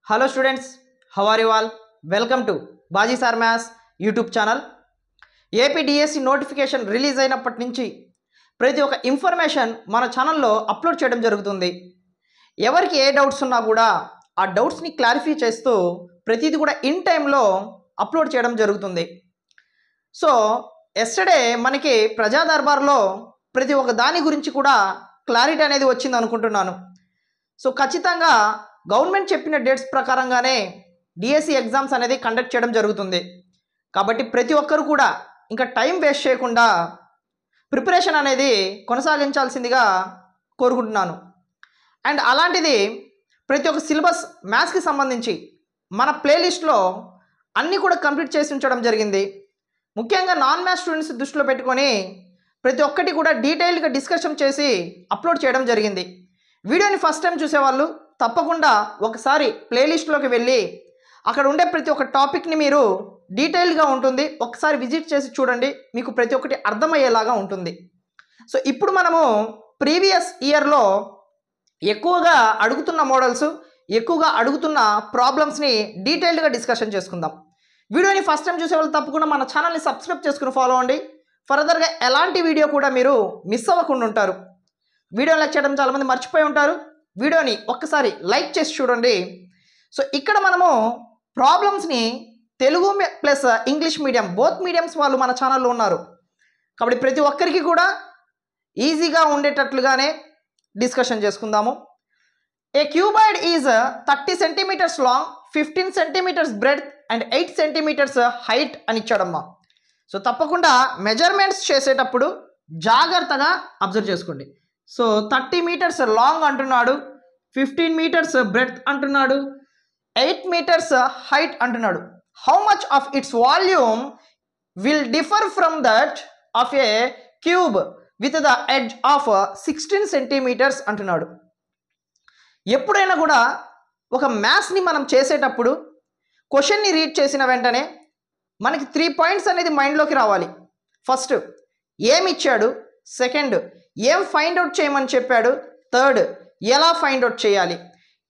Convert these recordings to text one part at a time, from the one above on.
Hello students, how are you all? Welcome to Baji Sir Maths YouTube channel. APDSC notification release అయినప్పటి నుంచి ప్రతి ఒక్క information మన ఛానల్లో అప్లోడ్ చేయడం జరుగుతుంది. ఎవరికి ఏ డౌట్స్ ఉన్నా కూడా ఆ డౌట్స్ని క్లారిఫై చేస్తూ ప్రతిదీ కూడా ఇన్ టైంలో అప్లోడ్ చేయడం జరుగుతుంది. సో ఎస్టర్డే మనకి ప్రజా దర్బార్లో ప్రతి ఒక్క దాని గురించి కూడా క్లారిటీ అనేది వచ్చింది అనుకుంటున్నాను. సో ఖచ్చితంగా గవర్నమెంట్ చెప్పిన డేట్స్ ప్రకారంగానే డిఎస్సి ఎగ్జామ్స్ అనేది కండక్ట్ చేయడం జరుగుతుంది. కాబట్టి ప్రతి ఒక్కరు కూడా ఇంకా టైం వేస్ట్ చేయకుండా ప్రిపరేషన్ అనేది కొనసాగించాల్సిందిగా కోరుకుంటున్నాను. అండ్ అలాంటిది ప్రతి ఒక్క సిలబస్ మ్యాథ్స్కి సంబంధించి మన ప్లేలిస్ట్లో అన్నీ కూడా కంప్లీట్ చేసి ఉంచడం జరిగింది. ముఖ్యంగా నాన్ మ్యాథ్స్ స్టూడెంట్స్ దృష్టిలో పెట్టుకొని ప్రతి ఒక్కటి కూడా డీటెయిల్డ్గా డిస్కషన్ చేసి అప్లోడ్ చేయడం జరిగింది. వీడియోని ఫస్ట్ టైం చూసేవాళ్ళు తప్పకుండా ఒకసారి ప్లేలిస్ట్లోకి వెళ్ళి అక్కడ ఉండే ప్రతి ఒక్క టాపిక్ని మీరు డీటెయిల్గా ఉంటుంది ఒకసారి విజిట్ చేసి చూడండి, మీకు ప్రతి ఒక్కటి అర్థమయ్యేలాగా ఉంటుంది. సో ఇప్పుడు మనము ప్రీవియస్ ఇయర్లో ఎక్కువగా అడుగుతున్న మోడల్స్, ఎక్కువగా అడుగుతున్న ప్రాబ్లమ్స్ని డీటెయిల్డ్గా డిస్కషన్ చేసుకుందాం. వీడియోని ఫస్ట్ టైం చూసే వాళ్ళు తప్పకుండా మన ఛానల్ని సబ్స్క్రైబ్ చేసుకుని ఫాలో అవ్వండి. ఫర్దర్గా ఎలాంటి వీడియో కూడా మీరు మిస్ అవ్వకుండా ఉంటారు. వీడియో లైక్ చేయడం చాలామంది మర్చిపోయి ఉంటారు. వీడియోని ఒక్కసారి లైక్ చేసి చూడండి. సో ఇక్కడ మనము ప్రాబ్లమ్స్ని Telugu plus English medium both mediums వాళ్ళు మన ఛానల్లో ఉన్నారు కాబట్టి ప్రతి ఒక్కరికి కూడా ఈజీగా ఉండేటట్లుగానే డిస్కషన్ చేసుకుందాము. ఏ క్యూబాయిడ్ ఈజ్ 30 సెంటీమీటర్స్ లాంగ్, 15 centimetres breadth and 8 centimetres height అని ఇచ్చాడమ్మా. సో తప్పకుండా మెజర్మెంట్స్ చేసేటప్పుడు జాగ్రత్తగా అబ్జర్వ్ చేసుకోండి. సో 30 మీటర్స్ లాంగ్ అంటున్నాడు, 15 మీటర్స్ బ్రెడ్త్ అంటున్నాడు, 8 మీటర్స్ హైట్ అంటున్నాడు. How much of its volume will differ from that of a cube with the edge of 16 centimetres అంటున్నాడు. ఎప్పుడైనా కూడా ఒక మ్యాథ్స్ని మనం చేసేటప్పుడు క్వశ్చన్ని రీడ్ చేసిన వెంటనే మనకి 3 పాయింట్స్ అనేది మైండ్లోకి రావాలి. ఫస్ట్ ఏమి ఇచ్చాడు, సెకండ్ ఏం ఫైండ్ అవుట్ చేయమని చెప్పాడు, థర్డ్ ఎలా ఫైండ్ అవుట్ చేయాలి.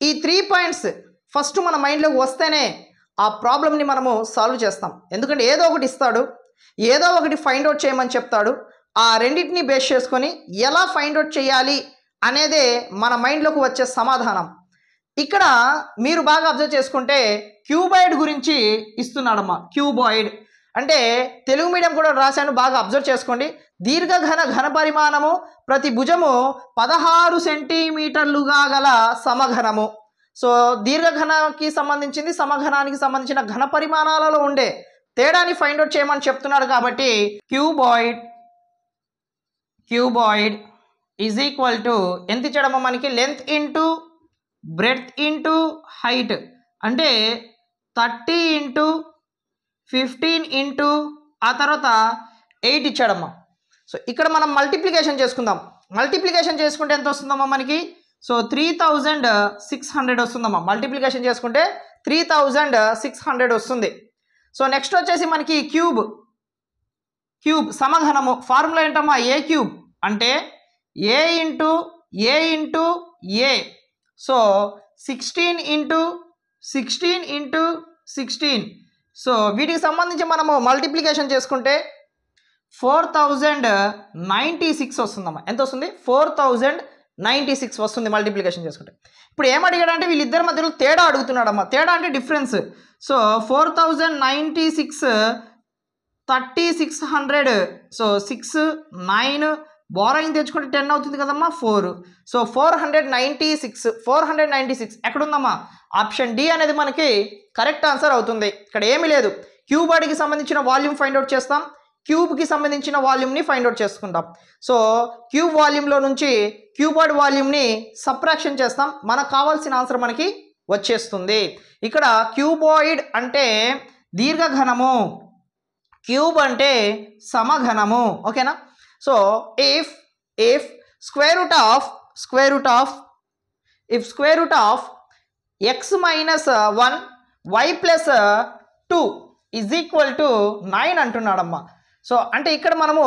ఈ 3 పాయింట్స్ ఫస్ట్ మన మైండ్లోకి వస్తేనే ఆ ప్రాబ్లమ్ని మనము సాల్వ్ చేస్తాం. ఎందుకంటే ఏదో ఒకటి ఇస్తాడు, ఏదో ఒకటి ఫైండ్ అవుట్ చేయమని చెప్తాడు. ఆ రెండింటిని బేస్ చేసుకొని ఎలా ఫైండ్ అవుట్ చేయాలి అనేదే మన మైండ్లోకి వచ్చే సమాధానం. ఇక్కడ మీరు బాగా అబ్జర్వ్ చేసుకుంటే క్యూబాయిడ్ గురించి ఇస్తున్నాడమ్మా. క్యూబాయిడ్ అంటే తెలుగు మీడియం కూడా రాశాను, బాగా అబ్జర్వ్ చేసుకోండి. దీర్ఘఘన ఘన పరిమాణము, ప్రతి భుజము 16 సెంటీమీటర్లుగా గల సమఘనము. సో దీర్ఘఘనానికి సంబంధించింది, సమఘనానికి సంబంధించిన ఘన పరిమాణాలలో ఉండే తేడాని ఫైండ్ అవుట్ చేయమని చెప్తున్నాడు. కాబట్టి క్యూబాయిడ్ ఈజ్ ఈక్వల్ టు ఎంత ఇచ్చాడమ్మా మనకి, length into breadth into height అంటే 30 ఇంటూ 15 ఇంటూ ఆ తర్వాత 8 ఇచ్చాడమ్మా. సో ఇక్కడ మనం మల్టిప్లికేషన్ చేసుకుందాం. మల్టిప్లికేషన్ చేసుకుంటే ఎంత వస్తుందమ్మా మనకి, సో 3600 వస్తుందమ్మా. మల్టిప్లికేషన్ చేసుకుంటే 3600 వస్తుంది. సో నెక్స్ట్ వచ్చేసి మనకి క్యూబ్ సమఘనము. ఫార్ములా ఏంటమ్మా, ఏ క్యూబ్ అంటే a into a into a. So 16 into 16 into 16. So వీటికి సంబంధించి మనము మల్టిప్లికేషన్ చేసుకుంటే 4096 వస్తుందమ్మా. ఎంత వస్తుంది, 4096 వస్తుంది మల్టిప్లికేషన్ చేసుకుంటే. ఇప్పుడు ఏమడిగాడంటే వీళ్ళిద్దరి మధ్యలో తేడా అడుగుతున్నాడమ్మా. తేడా అంటే డిఫరెన్స్. సో 4096 3600. సో 6 9 బోరాయింగ్ తెచ్చుకుంటే 10 అవుతుంది కదమ్మా, 4. సో 496 ఎక్కడుందమ్మా, ఆప్షన్ డి అనేది మనకి కరెక్ట్ ఆన్సర్ అవుతుంది. ఇక్కడ ఏమీ లేదు. క్యూబాయిడ్కి సంబంధించిన వాల్యూమ్ ఫైండ్ అవుట్ చేస్తాం, క్యూబ్కి సంబంధించిన వాల్యూమ్ని ఫైండ్ అవుట్ చేసుకుంటాం. సో క్యూబ్ వాల్యూమ్లో నుంచి క్యూబాయిడ్ వాల్యూమ్ని సబ్ట్రాక్షన్ చేస్తాం, మనకు కావాల్సిన ఆన్సర్ మనకి వచ్చేస్తుంది. ఇక్కడ క్యూబాయిడ్ అంటే దీర్ఘఘనము, క్యూబ్ అంటే సమఘనము. ఓకేనా. So if square root of x minus 1 y plus 2 is equal to 9 అంటున్నాడమ్మా. So అంటే ఇక్కడ మనము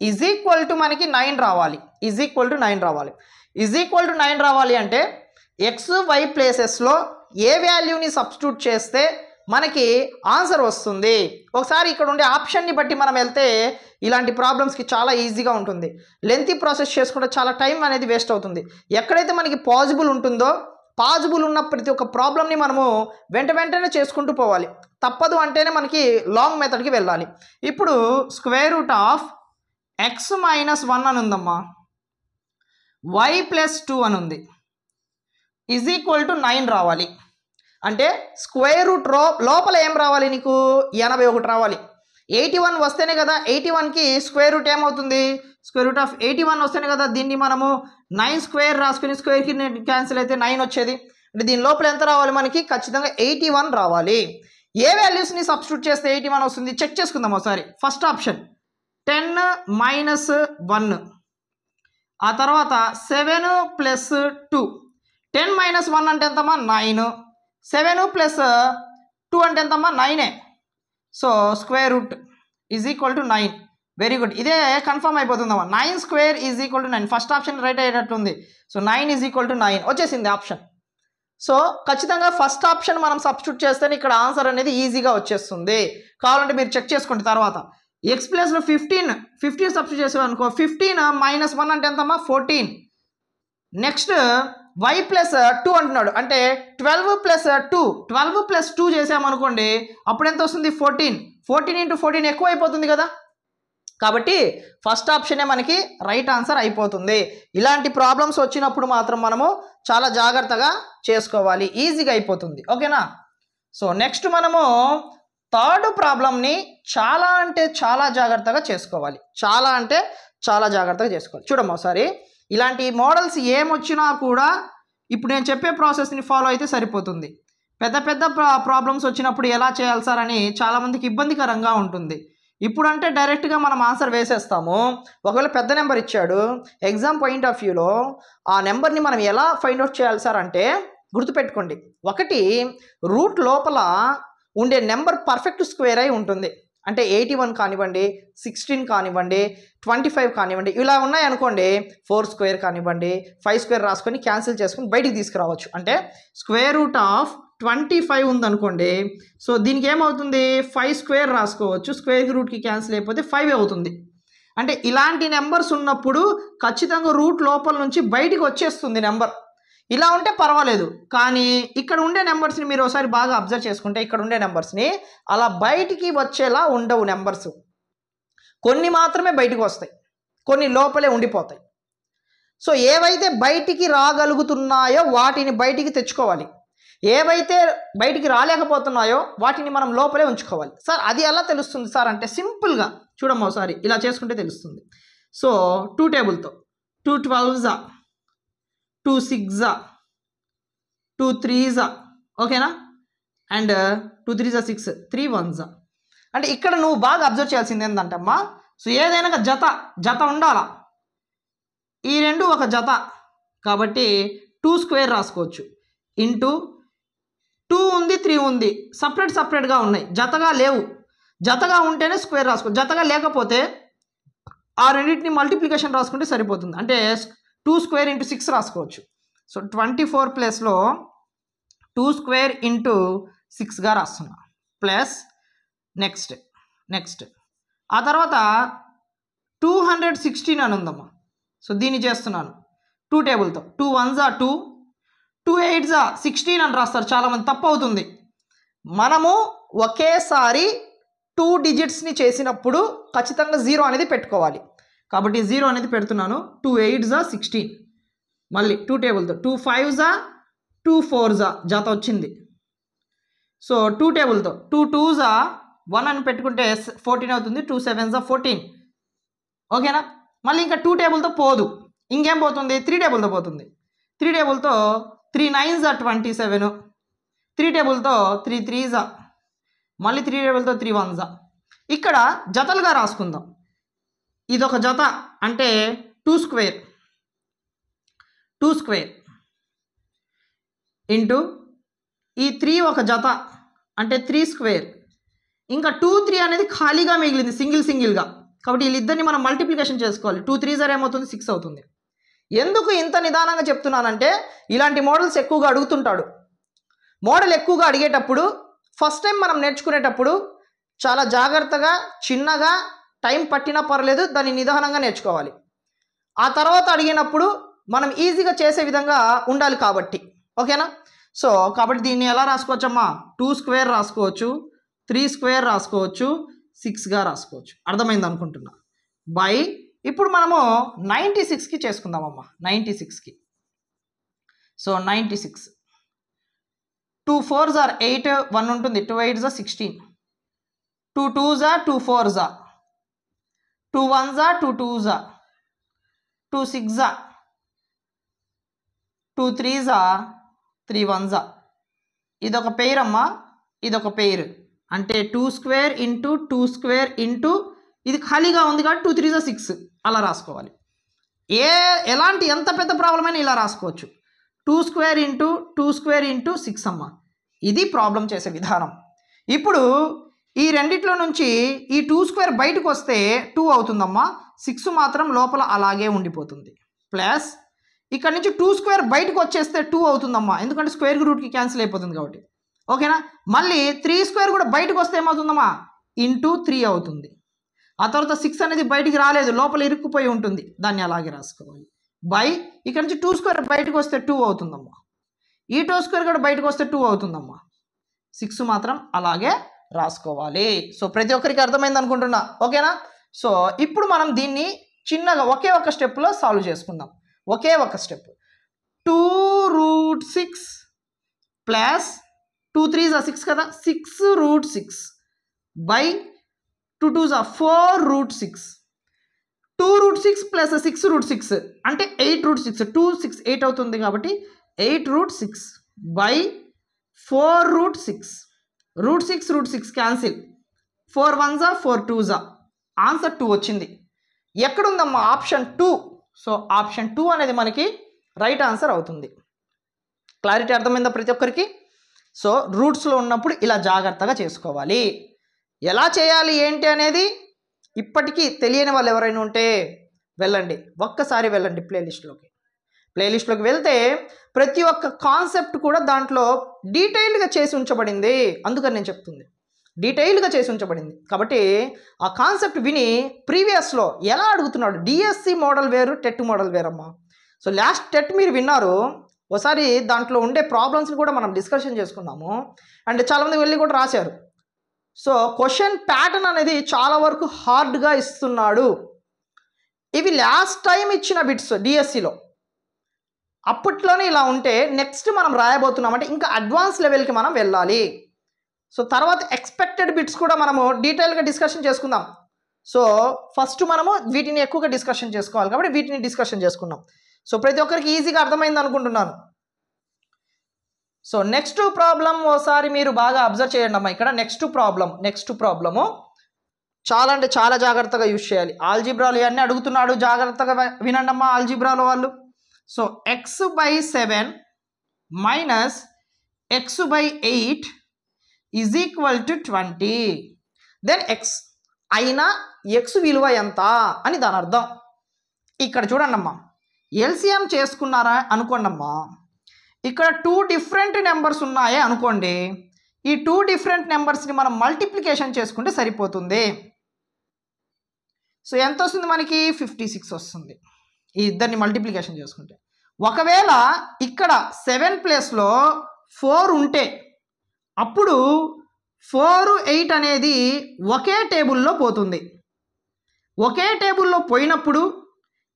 ఈజ్ ఈక్వల్ టు మనకి 9 రావాలి. ఈజ్ ఈక్వల్ టు 9 రావాలి అంటే ఎక్స్ వై ప్లేసెస్లో ఏ వాల్యూని సబ్స్టిట్యూట్ చేస్తే మనకి ఆన్సర్ వస్తుంది. ఒకసారి ఇక్కడ ఉండే ఆప్షన్ని బట్టి మనం వెళ్తే ఇలాంటి ప్రాబ్లమ్స్కి చాలా ఈజీగా ఉంటుంది. లెంతీ ప్రాసెస్ చేసుకుంటే చాలా టైం అనేది వేస్ట్ అవుతుంది. ఎక్కడైతే మనకి పాజిబుల్ ఉంటుందో పాజిబుల్ ఉన్న ప్రతి ఒక్క ప్రాబ్లమ్ని మనము వెంటనే చేసుకుంటూ పోవాలి. తప్పదు అంటేనే మనకి లాంగ్ మెథడ్కి వెళ్ళాలి. ఇప్పుడు square root of x minus 1 అని ఉందమ్మా, y ప్లస్ 2 అని ఉంది, ఈజ్ ఈక్వల్ టు 9 రావాలి. అంటే స్క్వేర్ రూట్ లోపల ఏం రావాలి నీకు 81 రావాలి. 81 వస్తేనే కదా 81కి స్క్వేర్ రూట్ ఏమవుతుంది, స్క్వేర్ రూట్ ఆఫ్ 81 వస్తేనే కదా దీన్ని మనము 9 స్క్వేర్ రాసుకుని స్క్వేర్కి క్యాన్సిల్ అయితే 9 వచ్చేది. అంటే దీని లోపల ఎంత రావాలి మనకి, ఖచ్చితంగా 81 రావాలి. ఏ వాల్యూస్ని సబ్స్టిట్యూట్ చేస్తే 81 వస్తుంది చెక్ చేసుకుందాం ఒకసారి. ఫస్ట్ ఆప్షన్ 10 మైనస్ 1, ఆ తర్వాత 7 ప్లస్ 2. 10 మైనస్ 1 అంటే ఎంతమ్మా 9, 7 ప్లస్ 2 అంటే ఎంతమ్మా 9. So square root is equal to 9. Very good, ఇదే కన్ఫర్మ్ అయిపోతుందమ్మా. 9 square is equal to 9. First option right అయ్యేటట్టుంది. సో 9 ఈజ్ ఈక్వల్ టు 9 వచ్చేసింది ఆప్షన్. సో ఖచ్చితంగా ఫస్ట్ ఆప్షన్ మనం సబ్స్టిట్యూట్ చేస్తేనే ఇక్కడ ఆన్సర్ అనేది ఈజీగా వచ్చేస్తుంది. కావాలంటే మీరు చెక్ చేసుకోండి తర్వాత. ఎక్స్ ప్లస్లో 15 సబ్స్టిట్యూట్ చేసాం అనుకో, 15 మైనస్ 1 అంటే ఎంతమ్మా 14. నెక్స్ట్ y ప్లస్ 2 అంటున్నాడు, అంటే 12 ప్లస్ 2, 12 ప్లస్ 2 చేసామనుకోండి అప్పుడు ఎంత వస్తుంది 14. 14 ఇంటూ 14 ఎక్కువ అయిపోతుంది కదా. కాబట్టి ఫస్ట్ ఆప్షనే మనకి రైట్ ఆన్సర్ అయిపోతుంది. ఇలాంటి ప్రాబ్లమ్స్ వచ్చినప్పుడు మాత్రం మనము చాలా జాగ్రత్తగా చేసుకోవాలి, ఈజీగా అయిపోతుంది. ఓకేనా. సో నెక్స్ట్ మనము థర్డ్ ప్రాబ్లమ్ని చాలా అంటే చాలా జాగ్రత్తగా చేసుకోవాలి. చాలా అంటే చాలా జాగ్రత్తగా చేసుకోవాలి. చూడమ్మా ఒకసారి, ఇలాంటి మోడల్స్ ఏమొచ్చినా కూడా ఇప్పుడు నేను చెప్పే ప్రాసెస్ని ఫాలో అయితే సరిపోతుంది. పెద్ద ప్రాబ్లమ్స్ వచ్చినప్పుడు ఎలా చేయాలి సార్ అని చాలామందికి ఇబ్బందికరంగా ఉంటుంది. ఇప్పుడంటే డైరెక్ట్గా మనం ఆన్సర్ వేసేస్తాము. ఒకవేళ పెద్ద నెంబర్ ఇచ్చాడు, ఎగ్జామ్ పాయింట్ ఆఫ్ వ్యూలో ఆ నెంబర్ని మనం ఎలా ఫైండ్ అవుట్ చేయాలి సార్ అంటే గుర్తుపెట్టుకోండి. ఒకటి, రూట్ లోపల ఉండే నెంబర్ పర్ఫెక్ట్ స్క్వేర్ అయి ఉంటుంది. అంటే 81 కానివ్వండి, 16 కానివ్వండి, 25 కానివ్వండి, ఇలా ఉన్నాయనుకోండి 4 స్క్వేర్ కానివ్వండి, 5 స్క్వేర్ రాసుకొని క్యాన్సిల్ చేసుకొని బయటికి తీసుకురావచ్చు. అంటే స్క్వేర్ రూట్ ఆఫ్ 25 ఉందనుకోండి, సో దీనికి ఏమవుతుంది 5 స్క్వేర్ రాసుకోవచ్చు, స్క్వేర్ రూట్కి క్యాన్సిల్ అయిపోతే 5 అవుతుంది. అంటే ఇలాంటి నెంబర్స్ ఉన్నప్పుడు ఖచ్చితంగా రూట్ లోపల నుంచి బయటికి వచ్చేస్తుంది నెంబర్. ఇలా ఉంటే పర్వాలేదు, కానీ ఇక్కడ ఉండే నెంబర్స్ని మీరు ఒకసారి బాగా అబ్జర్వ్ చేసుకుంటే ఇక్కడ ఉండే నెంబర్స్ని అలా బయటికి వచ్చేలా ఉండవు నెంబర్స్. కొన్ని మాత్రమే బయటికి వస్తాయి, కొన్ని లోపలే ఉండిపోతాయి. సో ఏవైతే బయటికి రాగలుగుతున్నాయో వాటిని బయటికి తెచ్చుకోవాలి, ఏవైతే బయటికి రాలేకపోతున్నాయో వాటిని మనం లోపలే ఉంచుకోవాలి. సార్ అది ఎలా తెలుస్తుంది సార్ అంటే సింపుల్గా చూడమ్మా ఒకసారి, ఇలా చేసుకుంటే తెలుస్తుంది. సో 2 టేబుల్తో 2 12s, 2 6s, 2 3s, ఓకేనా, అండ్ 2 3s 6, 3 1s. అంటే ఇక్కడ నువ్వు బాగా అబ్జర్వ్ చేయాల్సింది ఏంటంటే అమ్మా, సో ఏదైనా జత ఉండాలా. ఈ రెండు ఒక జత కాబట్టి 2 స్క్వేర్ రాసుకోవచ్చు. ఇంటూ 2 ఉంది 3 ఉంది, సపరేట్గా ఉన్నాయి, జతగా లేవు. జతగా ఉంటేనే స్క్వేర్ రాసుకో, జతగా లేకపోతే ఆ రెండింటిని మల్టిప్లికేషన్ రాసుకుంటే సరిపోతుంది. అంటే 2 స్క్వేర్ ఇంటూ 6 రాసుకోవచ్చు. సో 24 ప్లస్లో 2 స్క్వేర్ ఇంటూ 6గా రాస్తున్నా. ప్లస్ నెక్స్ట్ ఆ తర్వాత 216 అని ఉందమ్మా. సో దీన్ని చేస్తున్నాను 2 టేబుల్తో. 2 1s 2, 2 8s 16 అని రాస్తారు చాలామంది, తప్పు అవుతుంది. మనము ఒకేసారి 2 డిజిట్స్ని చేసినప్పుడు ఖచ్చితంగా 0 అనేది పెట్టుకోవాలి. కాబట్టి 0 అనేది పెడుతున్నాను. 2 8s 16, మళ్ళీ 2 టేబుల్తో 2 5s 2 4s జత వచ్చింది. సో 2 టేబుల్తో 2 2s 1 అని పెట్టుకుంటే 14 అవుతుంది. 2 7s 14, ఓకేనా. మళ్ళీ ఇంకా 2 టేబుల్తో పోదు, ఇంకేం పోతుంది 3 టేబుల్తో పోతుంది. 3 టేబుల్తో 3 9s 27, 3 టేబుల్తో 3 3s, మళ్ళీ 3 టేబుల్తో 3 1s. ఇక్కడ జతలుగా రాసుకుందాం. ఇదొక జత అంటే 2 స్క్వేర్ ఇంటూ ఈ 3 ఒక జత అంటే 3 స్క్వేర్. ఇంకా 2 3 అనేది ఖాళీగా మిగిలింది సింగిల్గా, కాబట్టి వీళ్ళిద్దరిని మనం మల్టిప్లికేషన్ చేసుకోవాలి. 2 3s ఏమవుతుంది 6 అవుతుంది. ఎందుకు ఇంత నిదానంగా చెప్తున్నానంటే ఇలాంటి మోడల్స్ ఎక్కువగా అడుగుతుంటాడు. మోడల్ ఎక్కువగా అడిగేటప్పుడు ఫస్ట్ టైం మనం నేర్చుకునేటప్పుడు చాలా జాగ్రత్తగా చిన్నగా టైం పట్టినా పర్లేదు దాన్ని నిదానంగా నేర్చుకోవాలి. ఆ తర్వాత అడిగినప్పుడు మనం ఈజీగా చేసే విధంగా ఉండాలి కాబట్టి, ఓకేనా. సో కాబట్టి దీన్ని ఎలా రాసుకోవచ్చమ్మా, 2 స్క్వేర్ రాసుకోవచ్చు, 3 స్క్వేర్ రాసుకోవచ్చు, 6గా రాసుకోవచ్చు. అర్థమైంది అనుకుంటున్నా. బై ఇప్పుడు మనము 96కి చేసుకుందామమ్మా. 96కి సో 96 2 4s are 8 1 ఉంటుంది, 2 8s are 16, 2 2s are 2 4s are 2 1s are 2 2s are 2 6s are 2 3s are 3 1s are. ఇదొక పెయిర్ అమ్మా, ఇదొక పెయిర్. అంటే 2 స్క్వేర్ ఇంటూ 2 స్క్వేర్ ఇంటూ ఇది ఖాళీగా ఉంది కాబట్టి 2 3s are 6 అలా రాసుకోవాలి. ఎలాంటి ఎంత పెద్ద ప్రాబ్లం అయినా ఇలా రాసుకోవచ్చు. 2 స్క్వేర్ ఇంటూ 2 స్క్వేర్ ఇంటూ 6 అమ్మ. ఇది ప్రాబ్లం చేసే విధానం. ఇప్పుడు ఈ రెండిట్లో నుంచి ఈ 2 స్క్వేర్ బయటకు వస్తే 2 అవుతుందమ్మా, 6 మాత్రం లోపల అలాగే ఉండిపోతుంది. ప్లస్ ఇక్కడ నుంచి 2 స్క్వేర్ బయటకు వచ్చేస్తే 2 అవుతుందమ్మా, ఎందుకంటే స్క్వేర్ రూట్కి క్యాన్సిల్ అయిపోతుంది కాబట్టి, ఓకేనా. మళ్ళీ 3 స్క్వేర్ కూడా బయటకు వస్తే ఏమవుతుందమ్మా, ఇంటూ 3 అవుతుంది. ఆ తర్వాత 6 అనేది బయటికి రాలేదు, లోపల ఇరుక్కుపోయి ఉంటుంది, దాన్ని అలాగే రాసుకోవాలి. బై ఇక్కడ నుంచి 2 స్క్వేర్ బయటకు వస్తే 2 అవుతుందమ్మా, ఈ 2 స్క్వేర్ కూడా బయటకు వస్తే 2 అవుతుందమ్మా, 6 మాత్రం అలాగే రాసుకోవాలి. సో ప్రతి ఒక్కరికి అర్థమైంది అనుకుంటున్నా, ఓకేనా. సో ఇప్పుడు మనం దీన్ని చిన్నగా ఒకే ఒక స్టెప్లో సాల్వ్ చేసుకుందాం. ఒకే ఒక స్టెప్. 2√6 ప్లస్ 2 3s are 6 కదా, 6√6 బై 2 2s are 4√6. 2√6 ప్లస్ 6√6 అంటే 8√6, 2 6 8 అవుతుంది కాబట్టి 8√6 by 4√6. √6 cancel, 4 1s are 4 2s are. Answer 2 వచ్చింది. ఎక్కడుందమ్మా, ఆప్షన్ 2. సో ఆప్షన్ 2 అనేది మనకి రైట్ ఆన్సర్ అవుతుంది. క్లారిటీ అర్థమైందా ప్రతి ఒక్కరికి? సో రూట్స్లో ఉన్నప్పుడు ఇలా జాగ్రత్తగా చేసుకోవాలి. ఎలా చేయాలి ఏంటి అనేది ఇప్పటికీ తెలియని వాళ్ళు ఎవరైనా ఉంటే వెళ్ళండి, ఒక్కసారి వెళ్ళండి ప్లేలిస్ట్లోకి వెళ్తే ప్రతి ఒక్క కాన్సెప్ట్ కూడా దాంట్లో డీటెయిల్డ్గా చేసి ఉంచబడింది. అందుకని నేను చెప్తుంది డీటెయిల్డ్గా చేసి ఉంచబడింది కాబట్టి ఆ కాన్సెప్ట్ విని ప్రీవియస్లో ఎలా అడుగుతున్నాడు, డిఎస్సి మోడల్ వేరు, టెట్ మోడల్ వేరమ్మా. సో లాస్ట్ టెట్ మీరు విన్నారు, ఒకసారి దాంట్లో ఉండే ప్రాబ్లమ్స్ని కూడా మనం డిస్కషన్ చేసుకున్నాము. అండ్ చాలామంది వెళ్ళి కూడా రాశారు. సో క్వశ్చన్ ప్యాటర్న్ అనేది చాలా వరకు హార్డ్గా ఇస్తున్నాడు. ఇవి లాస్ట్ టైం ఇచ్చిన బిట్స్ డిఎస్సిలో, అప్పట్లోనే ఇలా ఉంటే నెక్స్ట్ మనం రాయబోతున్నామంటే ఇంకా అడ్వాన్స్ లెవెల్కి మనం వెళ్ళాలి. సో తర్వాత ఎక్స్పెక్టెడ్ బిట్స్ కూడా మనము డీటెయిల్గా డిస్కషన్ చేసుకుందాం. సో ఫస్ట్ మనము వీటిని ఎక్కువగా డిస్కషన్ చేసుకోవాలి కాబట్టి వీటిని డిస్కషన్ చేసుకున్నాం. సో ప్రతి ఒక్కరికి ఈజీగా అర్థమైంది అనుకుంటున్నాను. సో నెక్స్ట్ ప్రాబ్లం ఒకసారి మీరు బాగా అబ్జర్వ్ చేయండి అమ్మా. ఇక్కడ నెక్స్ట్ ప్రాబ్లము చాలా అంటే చాలా జాగ్రత్తగా యూజ్ చేయాలి. ఆల్జీబ్రాలు ఇవన్నీ అడుగుతున్నాడు, జాగ్రత్తగా వినండి అమ్మా ఆల్జీబ్రాలో వాళ్ళు. So x/7 minus x/8 is equal to 20. Then x అయినా x విలువ ఎంత అని దాని అర్థం. ఇక్కడ చూడండి అమ్మా, ఎల్సిఎం చేసుకున్నారా అనుకోండి అమ్మా. ఇక్కడ 2 డిఫరెంట్ నెంబర్స్ ఉన్నాయే అనుకోండి, ఈ 2 డిఫరెంట్ నెంబర్స్ని మనం మల్టిప్లికేషన్ చేసుకుంటే సరిపోతుంది. సో ఎంత వస్తుంది మనకి, 56 వస్తుంది ఈ ఇద్దరిని మల్టిప్లికేషన్ చేసుకుంటే. ఒకవేళ ఇక్కడ 7 ప్లేస్లో 4 ఉంటే అప్పుడు 4 8 అనేది ఒకే టేబుల్లో పోతుంది. ఒకే టేబుల్లో పోయినప్పుడు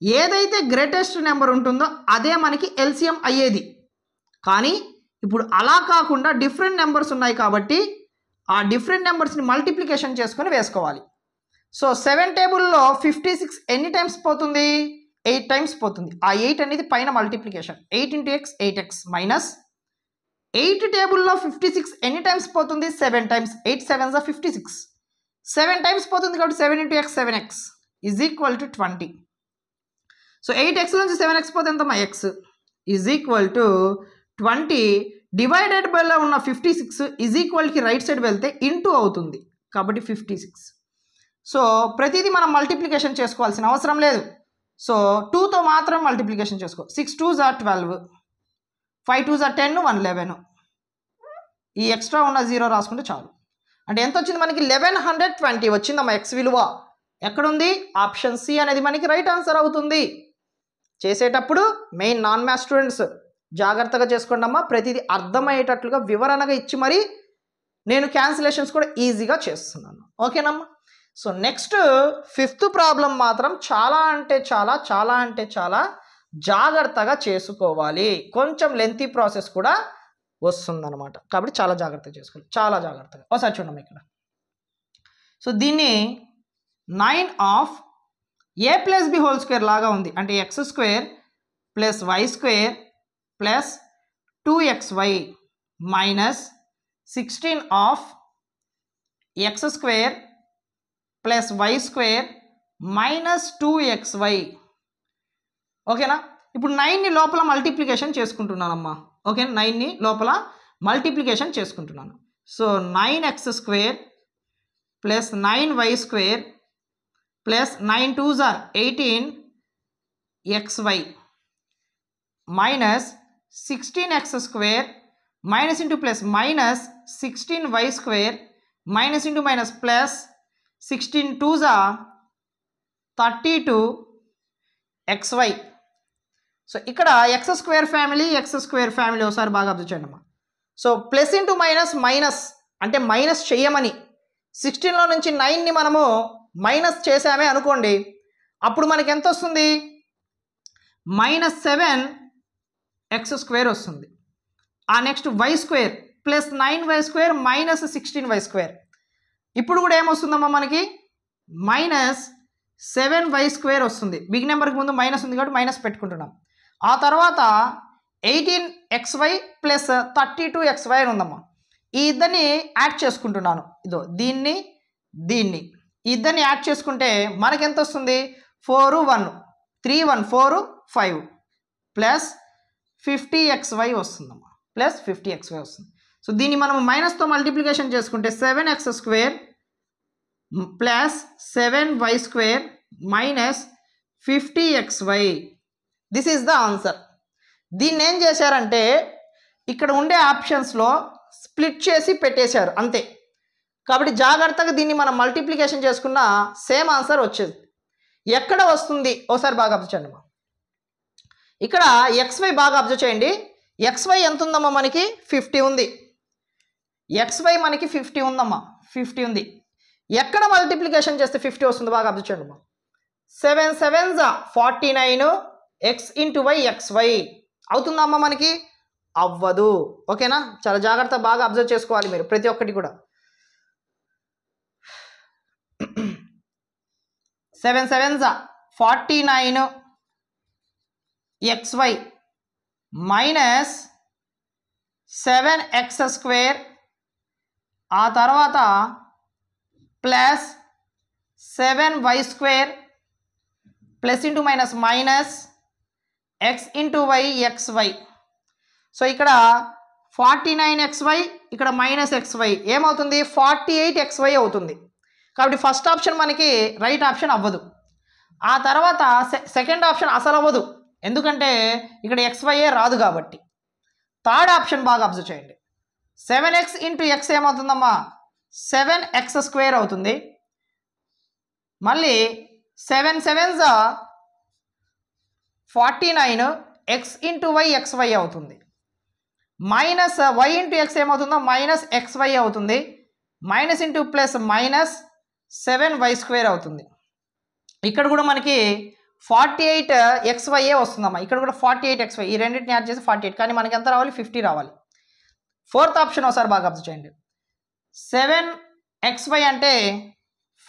ఏదైతే గ్రేటెస్ట్ నెంబర్ ఉంటుందో అదే మనకి ఎల్సిఎం అయ్యేది. కానీ ఇప్పుడు అలా కాకుండా డిఫరెంట్ నెంబర్స్ ఉన్నాయి కాబట్టి ఆ డిఫరెంట్ నెంబర్స్ని మల్టిప్లికేషన్ చేసుకొని వేసుకోవాలి. సో 7 టేబుల్లో 56 ఎన్ని టైమ్స్ పోతుంది, 8 టైమ్స్ పోతుంది. ఆ 8 అనేది పైన మల్టిప్లికేషన్, 8 × x 8x మైనస్ 8 టేబుల్లో 56 ఎన్ని టైమ్స్ పోతుంది, 7 టైమ్స్, 8 7s are 56, 7 టైమ్స్ పోతుంది కాబట్టి 7 × x 7x is equal to 20. So 8x నుంచి 7x పోతే ఎంతమ్మా, x is equal to 20 divided బైలో ఉన్న 56 ఈజ్ ఈక్వల్కి రైట్ సైడ్ వెళ్తే ఇంటూ అవుతుంది కాబట్టి 56. సో ప్రతిదీ మనం మల్టిప్లికేషన్ చేసుకోవాల్సిన అవసరం లేదు. సో 2తో మాత్రం మల్టిప్లికేషన్ చేసుకో. 6 2s are 12, 5 2s are 10, 1 11. ఈ ఎక్స్ట్రా ఉన్న 0 రాసుకుంటే చాలు. అంటే ఎంత వచ్చింది మనకి 1120 వచ్చిందమ్మా ఎక్స్ విలువ. ఎక్కడుంది? ఆప్షన్ సి అనేది మనకి రైట్ ఆన్సర్ అవుతుంది. చేసేటప్పుడు మెయిన్ నాన్ మ్యాథ్స్ స్టూడెంట్స్ జాగ్రత్తగా చేసుకోండి అమ్మా. ప్రతిదీ అర్థమయ్యేటట్లుగా వివరణగా ఇచ్చి మరి నేను క్యాన్సిలేషన్స్ కూడా ఈజీగా చేస్తున్నాను. ఓకేనమ్మా. సో నెక్స్ట్ 5th ప్రాబ్లం మాత్రం చాలా అంటే చాలా జాగ్రత్తగా చేసుకోవాలి. కొంచెం లెంతీ ప్రాసెస్ కూడా వస్తుందన్నమాట. కాబట్టి చాలా జాగ్రత్తగా చేసుకోవాలి, చాలా జాగ్రత్తగా. ఒకసారి చూడండి ఇక్కడ. సో దీన్ని 9 of a plus b whole square లాగా ఉంది. అంటే x square plus y square plus 2xy minus 16 of x square plus y square minus 2xy. ఓకేనా. ఇప్పుడు 9ని లోపల మల్టిప్లికేషన్ చేసుకుంటున్నానమ్మా. ఓకే, 9ని లోపల మల్టిప్లికేషన్ చేసుకుంటున్నాను. So 9x square plus 9y square plus 9 2s are 18xy minus 16x square minus into plus minus 16y square minus into minus plus 16 2s are 32xy. So ఇక్కడ X square family ఒకసారి బాగా observe చేయండి అమ్మా. So plus into minus minus అంటే minus చేయమని 16లో నుంచి 9ని మనము minus చేసామే అనుకోండి, అప్పుడు మనకి ఎంత వస్తుంది? -7x స్క్వేర్ వస్తుంది. ఆ next y square plus 9y square minus 16y square. ఇప్పుడు కూడా ఏమొస్తుందమ్మా మనకి? -7y స్క్వేర్ వస్తుంది. బిగ్ నెంబర్కి ముందు మైనస్ ఉంది కాబట్టి మైనస్ పెట్టుకుంటున్నాం. ఆ తర్వాత 18xy ప్లస్ 32xy అని ఉందమ్మా. ఈ ఇద్దరిని యాడ్ చేసుకుంటున్నాను. ఇదో దీన్ని ఇద్దరిని యాడ్ చేసుకుంటే మనకి ఎంత వస్తుంది? 4 1 3 1 4 5 ప్లస్ 50xy వస్తుందమ్మా. ప్లస్ 50xy వస్తుంది. సో దీన్ని మనం మైనస్తో మల్టిప్లికేషన్ చేసుకుంటే 7x square plus 7y square minus 50xy. This is the answer. దీన్ని ఏం చేశారంటే ఇక్కడ ఉండే ఆప్షన్స్లో స్ప్లిట్ చేసి పెట్టేశారు అంతే. కాబట్టి జాగ్రత్తగా దీన్ని మనం మల్టిప్లికేషన్ చేసుకున్న సేమ్ ఆన్సర్ వచ్చేది. ఎక్కడ వస్తుంది ఒకసారి బాగా అబ్జర్వ్ చేయండి. ఇక్కడ xy బాగా అబ్జర్వ్ చేయండి. xy ఎంత ఉందమ్మా మనకి? 50 ఉంది. xy మనకి 50 ఉందమ్మా, 50 ఉంది. ఎక్కడ మల్టిప్లికేషన్ చేస్తే 50 వస్తుంది బాగా అబ్జర్వ్ చేయండి అమ్మా. 7 7s 49 x into y xy అవుతుందమ్మా మనకి? అవ్వదు. ఓకేనా. చాలా జాగ్రత్త బాగా అబ్జర్వ్ చేసుకోవాలి మీరు ప్రతి ఒక్కటి కూడా. 7 7s 49 xy minus 7x square ఆ తర్వాత plus 7y square plus into minus minus x into y xy. So ఇక్కడ 49xy ఇక్కడ మైనస్ xy ఏమవుతుంది? 48xy అవుతుంది. కాబట్టి ఫస్ట్ ఆప్షన్ మనకి రైట్ ఆప్షన్ అవ్వదు. ఆ తర్వాత సెకండ్ ఆప్షన్ అసలు అవ్వదు, ఎందుకంటే ఇక్కడ xyఏ రాదు కాబట్టి. థర్డ్ ఆప్షన్ బాగా అబ్జర్వ్ చేయండి. 7x into x ఏమవుతుందమ్మా? 7x square అవుతుంది. మళ్ళీ 7 7s 49 x into y xy అవుతుంది. మైనస్ y ఇంటూ x ఏమవుతుందో మైనస్ xy అవుతుంది. Minus into plus minus 7y square అవుతుంది. ఇక్కడ కూడా మనకి 48xy వస్తుందమ్మా. ఇక్కడ కూడా 48xy ఈ రెండింటిని యాడ్ చేసి 48, కానీ మనకి ఎంత రావాలి? 50 రావాలి. ఫోర్త్ ఆప్షన్ ఒకసారి బాగా అబ్జర్వ్ చేయండి. 7xy అంటే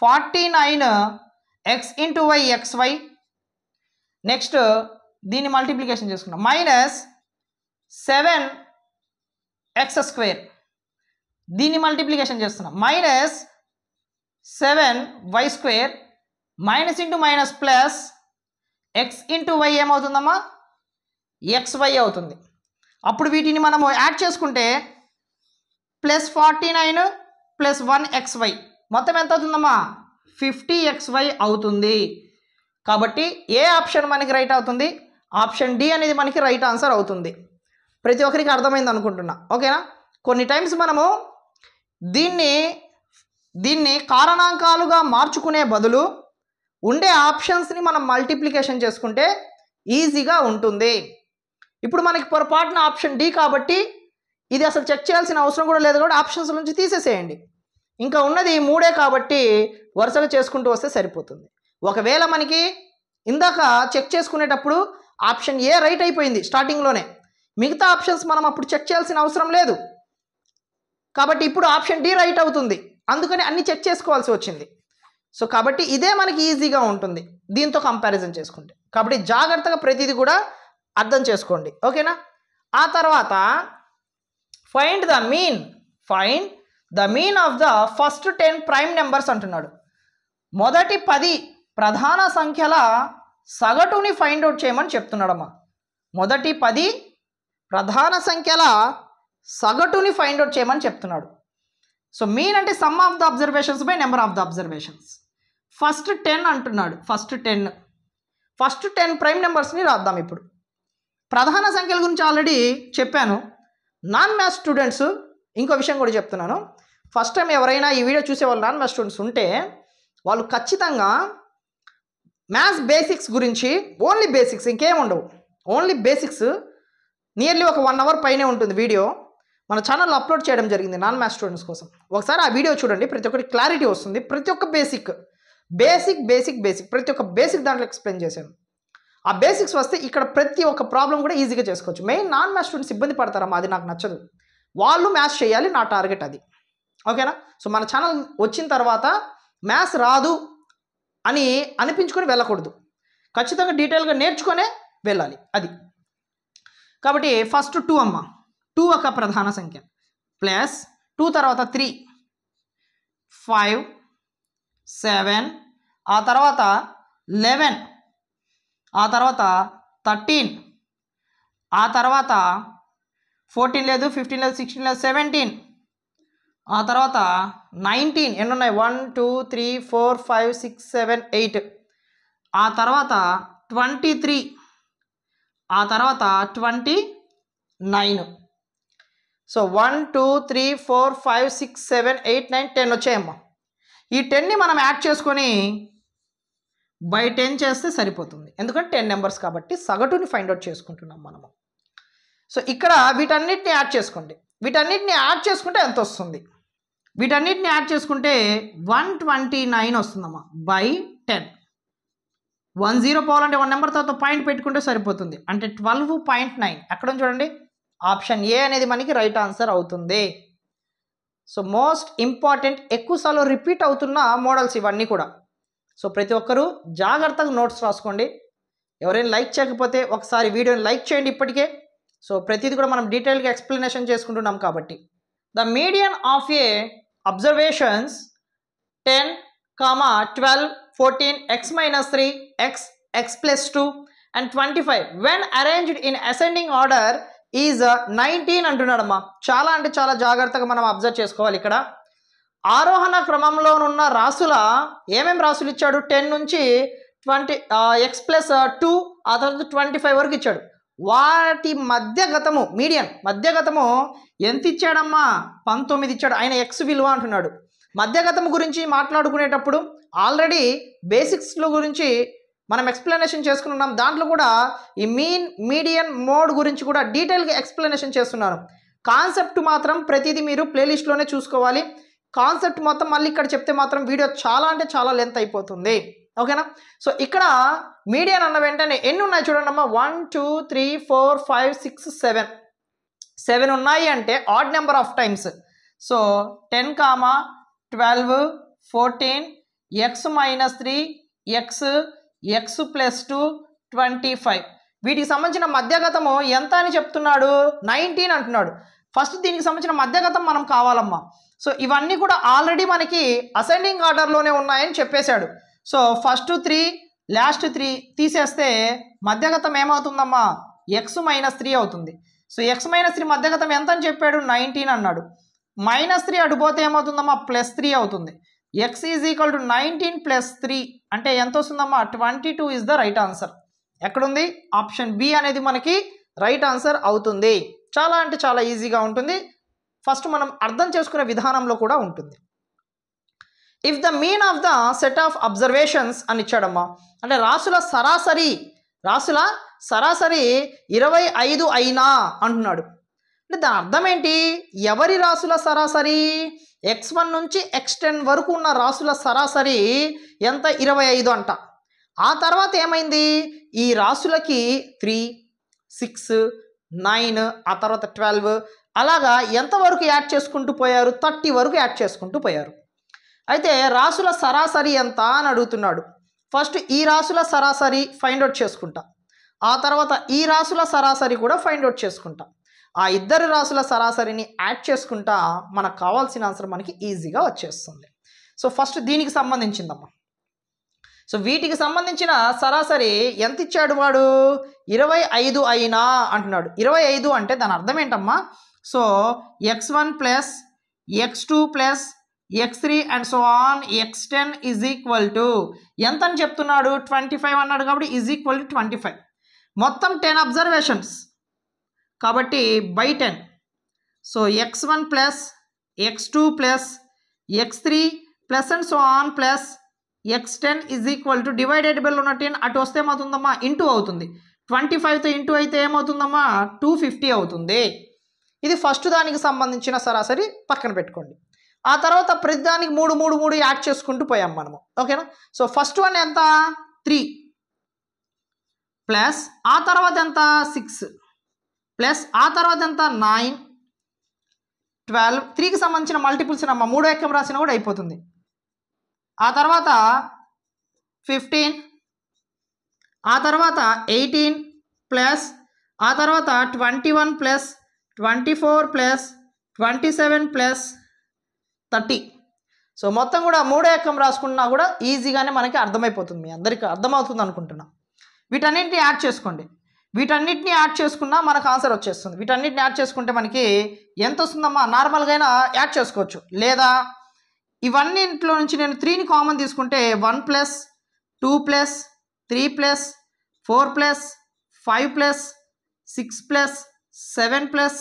49x into y xy. Next దీన్ని మల్టిప్లికేషన్ చేసుకున్నాం. మైనస్ 7x స్క్వేర్ దీన్ని మల్టిప్లికేషన్ చేస్తున్నాం. Minus 7y square minus into minus plus x into y ఏమవుతుందమ్మా? xy అవుతుంది. అప్పుడు వీటిని మనము యాడ్ చేసుకుంటే ప్లస్ 49 ప్లస్ 1xy మొత్తం ఎంత అవుతుందమ్మా? 50xy అవుతుంది. కాబట్టి ఏ ఆప్షన్ మనకి రైట్ అవుతుంది? ఆప్షన్ డి అనేది మనకి రైట్ ఆన్సర్ అవుతుంది. ప్రతి ఒక్కరికి అర్థమైంది అనుకుంటున్నా. ఓకేనా. కొన్ని టైమ్స్ మనము దీన్ని కారణాంకాలుగా మార్చుకునే బదులు ఉండే ఆప్షన్స్ని మనం మల్టిప్లికేషన్ చేసుకుంటే ఈజీగా ఉంటుంది. ఇప్పుడు మనకి పొరపాటున ఆప్షన్ డి కాబట్టి ఇది అసలు చెక్ చేయాల్సిన అవసరం కూడా లేదు కాబట్టి ఆప్షన్స్ నుంచి తీసేసేయండి. ఇంకా ఉన్నది 3 కాబట్టి వరుసగా చేసుకుంటూ వస్తే సరిపోతుంది. ఒకవేళ మనకి ఇందాక చెక్ చేసుకునేటప్పుడు ఆప్షన్ ఏ రైట్ అయిపోయింది స్టార్టింగ్లోనే, మిగతా ఆప్షన్స్ మనం అప్పుడు చెక్ చేయాల్సిన అవసరం లేదు కాబట్టి ఇప్పుడు ఆప్షన్ డి రైట్ అవుతుంది, అందుకని అన్ని చెక్ చేసుకోవాల్సి వచ్చింది. సో కాబట్టి ఇదే మనకి ఈజీగా ఉంటుంది దీంతో కంపారిజన్ చేసుకుంటే. కాబట్టి జాగ్రత్తగా ప్రతిదీ కూడా అర్థం చేసుకోండి, ఓకేనా. ఆ తర్వాత find the mean of the first 10 prime numbers అంటున్నాడు. మొదటి 10 ప్రధాన సంఖ్యల సగటుని ఫైండ్ అవుట్ చేయమని చెప్తున్నాడమ్మా. మొదటి 10 ప్రధాన సంఖ్యల సగటుని ఫైండ్ అవుట్ చేయమని చెప్తున్నాడు. సో మీన్ అంటే some of the observations by number of the observations. First 10 అంటున్నాడు. ఫస్ట్ 10 ప్రైమ్ నెంబర్స్ని రాద్దాం. ఇప్పుడు ప్రధాన సంఖ్యల గురించి ఆల్రెడీ చెప్పాను. నాన్ మ్యాథ్స్ స్టూడెంట్స్ ఇంకో విషయం కూడా చెప్తున్నాను. ఫస్ట్ టైం ఎవరైనా ఈ వీడియో చూసే వాళ్ళు నాన్ మ్యాథ్స్ స్టూడెంట్స్ ఉంటే వాళ్ళు ఖచ్చితంగా మ్యాథ్స్ బేసిక్స్ గురించి, ఓన్లీ బేసిక్స్, ఇంకేం ఉండవు, ఓన్లీ బేసిక్స్, నియర్లీ ఒక 1 అవర్ పైనే ఉంటుంది వీడియో. మన ఛానల్లో అప్లోడ్ చేయడం జరిగింది నాన్ మ్యాథ్స్ స్టూడెంట్స్ కోసం. ఒకసారి ఆ వీడియో చూడండి, ప్రతి ఒక్కటి క్లారిటీ వస్తుంది. ప్రతి ఒక్క బేసిక్ ప్రతి ఒక్క బేసిక్ దాంట్లో ఎక్స్ప్లెయిన్ చేశాను. ఆ బేసిక్స్ వస్తే ఇక్కడ ప్రతి ఒక్క ప్రాబ్లం కూడా ఈజీగా చేసుకోవచ్చు. మెయిన్ నాన్ మ్యాథ్స్ స్టూడెంట్స్ ఇబ్బంది పడతారమ్మా, అది నాకు నచ్చదు. వాళ్ళు మ్యాథ్స్ చేయాలి, నా టార్గెట్ అది, ఓకేనా. సో మన ఛానల్ వచ్చిన తర్వాత మ్యాథ్స్ రాదు అని అనిపించుకొని వెళ్ళకూడదు, ఖచ్చితంగా డీటెయిల్గా నేర్చుకొనే వెళ్ళాలి అది. కాబట్టి ఫస్ట్ 2 అమ్మ. 2 ఒక ప్రధాన సంఖ్య, ప్లస్ 2 తర్వాత 3, 5, 7, ఆ తర్వాత 11, ఆ తర్వాత 13, ఆ తర్వాత 14 లేదు, 15 లేదు, 16 లేదు, 17, ఆ తర్వాత 19. ఎన్ని ఉన్నాయి? 1 2 3 4 5 6 7 8, ఆ తర్వాత 23, ఆ తర్వాత 29. సో 1 2 3 4 5 6 7 8 9 10 వచ్చాయమ్మా. ఈ 10ని మనం యాడ్ చేసుకొని బై 10 చేస్తే సరిపోతుంది, ఎందుకంటే 10 నెంబర్స్ కాబట్టి సగటుని ఫైండ్ అవుట్ చేసుకుంటున్నాం మనము. సో ఇక్కడ వీటన్నిటిని యాడ్ చేసుకోండి. వీటన్నిటిని యాడ్ చేసుకుంటే ఎంత వస్తుంది? వీటన్నిటిని యాడ్ చేసుకుంటే 129 వస్తుందమ్మా బై 10. 10 పోవాలంటే 1 నెంబర్ తర్వాత పాయింట్ పెట్టుకుంటే సరిపోతుంది, అంటే 12.9. ఎక్కడ చూడండి, ఆప్షన్ ఏ అనేది మనకి రైట్ ఆన్సర్ అవుతుంది. సో మోస్ట్ ఇంపార్టెంట్, ఎక్కువసార్లు రిపీట్ అవుతున్న మోడల్స్ ఇవన్నీ కూడా. సో ప్రతి ఒక్కరూ జాగ్రత్తగా నోట్స్ రాసుకోండి. ఎవరైనా లైక్ చేయకపోతే ఒకసారి వీడియోని లైక్ చేయండి ఇప్పటికే. సో ప్రతిదీ కూడా మనం డీటెయిల్గా ఎక్స్ప్లెనేషన్ చేసుకుంటున్నాం కాబట్టి. The median of A observations 10, 12, 14, x minus 3, x plus 2 and 25 when arranged in ascending order is 19 అంటున్నాడమ్మా. చాలా అంటే చాలా జాగ్రత్తగా మనం అబ్జర్వ్ చేసుకోవాలి. ఇక్కడ ఆరోహణ క్రమంలో ఉన్న రాసుల ఏమేమి రాసులు ఇచ్చాడు? 10 నుంచి 20, x plus 2, ఆ తర్వాత 25 వరకు ఇచ్చాడు. వాటి మధ్యగతము, మీడియన్ మధ్యగతము ఎంత ఇచ్చాడమ్మా? 19 ఇచ్చాడు. ఆయన x విలువ అంటున్నాడు. మధ్యగతం గురించి మాట్లాడుకునేటప్పుడు ఆల్రెడీ బేసిక్స్లో గురించి మనం ఎక్స్ప్లెనేషన్ చేసుకున్నాం. దాంట్లో కూడా ఈ మీన్, మీడియన్, మోడ్ గురించి కూడా డీటెయిల్గా ఎక్స్ప్లెనేషన్ చేస్తున్నాను. కాన్సెప్ట్ మాత్రం ప్రతిదీ మీరు ప్లేలిస్ట్లోనే చూసుకోవాలి. కాన్సెప్ట్ మొత్తం మళ్ళీ ఇక్కడ చెప్తే మాత్రం వీడియో చాలా అంటే చాలా లెంత్ అయిపోతుంది, ఓకేనా. సో ఇక్కడ మీడియన్ అన్న వెంటనే ఎన్ని ఉన్నాయి చూడండి అమ్మా. 1 2 3 4 5 6 7 7 ఉన్నాయి అంటే odd number of times. So 10, 12, 14, x minus 3, x plus 2, 25. వీటికి సంబంధించిన మధ్యగతము ఎంత అని చెప్తున్నాడు? 19 అంటున్నాడు. ఫస్ట్ దీనికి సంబంధించిన మధ్యగతం మనం కావాలమ్మా. సో ఇవన్నీ కూడా ఆల్రెడీ మనకి అసెండింగ్ ఆర్డర్లోనే ఉన్నాయని చెప్పేశాడు. సో ఫస్ట్ 3, లాస్ట్ 3 తీసేస్తే మధ్యగతం ఏమవుతుందమ్మా? x minus 3 అవుతుంది. సో x minus 3 మధ్యగతం ఎంత అని చెప్పాడు? 19 అన్నాడు. -3 అటుపోతే ఏమవుతుందమ్మా? +3 అవుతుంది. x ఈజ్ ఈక్వల్ టు 19 + 3 అంటే ఎంత వస్తుందమ్మా? 22 ఇస్ ద రైట్ ఆన్సర్. ఎక్కడుంది? ఆప్షన్ బి అనేది మనకి రైట్ ఆన్సర్ అవుతుంది. చాలా అంటే చాలా ఈజీగా ఉంటుంది. ఫస్ట్ మనం అర్థం చేసుకునే విధానంలో కూడా ఉంటుంది. If the mean of the set of observations అని ఇచ్చాడమ్మా, అంటే రాసుల సరాసరి 25 అయినా అంటున్నాడు. అంటే దాని అర్థం ఏంటి? ఎవరి రాసుల సరాసరి? x1 నుంచి x10 వరకు ఉన్న రాసుల సరాసరి ఎంత? 25 అంట. ఆ తర్వాత ఏమైంది? ఈ రాసులకి 3, 6, 9, ఆ తర్వాత 12 అలాగా ఎంతవరకు యాడ్ చేసుకుంటూ పోయారు? 30 వరకు యాడ్ చేసుకుంటూ పోయారు. అయితే రాసుల సరాసరి ఎంత అని అడుగుతున్నాడు. ఫస్ట్ ఈ రాసుల సరాసరి ఫైండ్ అవుట్ చేసుకుంటా, ఆ తర్వాత ఈ రాసుల సరాసరి కూడా ఫైండ్ అవుట్ చేసుకుంటా. ఆ ఇద్దరు రాసుల సరాసరిని యాడ్ చేసుకుంటా మనకు కావాల్సిన ఆన్సర్ మనకి ఈజీగా వచ్చేస్తుంది. సో ఫస్ట్ దీనికి సంబంధించిందమ్మా. సో వీటికి సంబంధించిన సరాసరి ఎంత ఇచ్చాడు వాడు? 25 అయినా అంటున్నాడు. 25 అంటే దాని అర్థం ఏంటమ్మా? So x1 plus x2 plus x3 and so on x10 is equal to ఎంత అని చెప్తున్నాడు? 25 అన్నాడు కాబట్టి ఈజ్ ఈక్వల్ టు 25. మొత్తం 10 అబ్జర్వేషన్స్ కాబట్టి by 10. So x1 plus x2 plus x3 plus and so on plus x10 is equal to డివైడెడబుల్ ఉన్న 10 అటు వస్తే ఏమవుతుందమ్మా? ఇంటూ అవుతుంది. 25తో ఇంటూ అయితే ఏమవుతుందమ్మా? 250 అవుతుంది. ఇది ఫస్ట్ దానికి సంబంధించిన సరాసరి పక్కన పెట్టుకోండి. ఆ తర్వాత ప్రతిదానికి 3 యాడ్ చేసుకుంటూ పోయాం మనము. ఓకేనా? సో ఫస్ట్ వన్ ఎంత? 3 ప్లస్ ఆ తర్వాత ఎంత? 6 ప్లస్ ఆ తర్వాత ఎంత? 9, 12. 3కి సంబంధించిన మల్టిపుల్స్ అమ్మ 3 ఎక్కం రాసినా కూడా అయిపోతుంది. ఆ తర్వాత 15, ఆ తర్వాత 18 ప్లస్ ఆ తర్వాత 21 ప్లస్ 24 ప్లస్ 27 ప్లస్ 30. సో మొత్తం కూడా 3 ఎక్కం రాసుకున్నా కూడా ఈజీగానే మనకి అర్థమైపోతుంది. మీ అందరికీ అర్థమవుతుంది అనుకుంటున్నా. వీటన్నింటినీ యాడ్ చేసుకోండి. వీటన్నిటిని యాడ్ చేసుకున్నా మనకు ఆన్సర్ వచ్చేస్తుంది. వీటన్నిటిని యాడ్ చేసుకుంటే మనకి ఎంత వస్తుందమ్మా? నార్మల్గా యాడ్ చేసుకోవచ్చు, లేదా ఇవన్నింటిలో నుంచి నేను 3ని కామన్ తీసుకుంటే 1 plus 2 plus 3 plus 4 plus 5 plus 6 plus 7 plus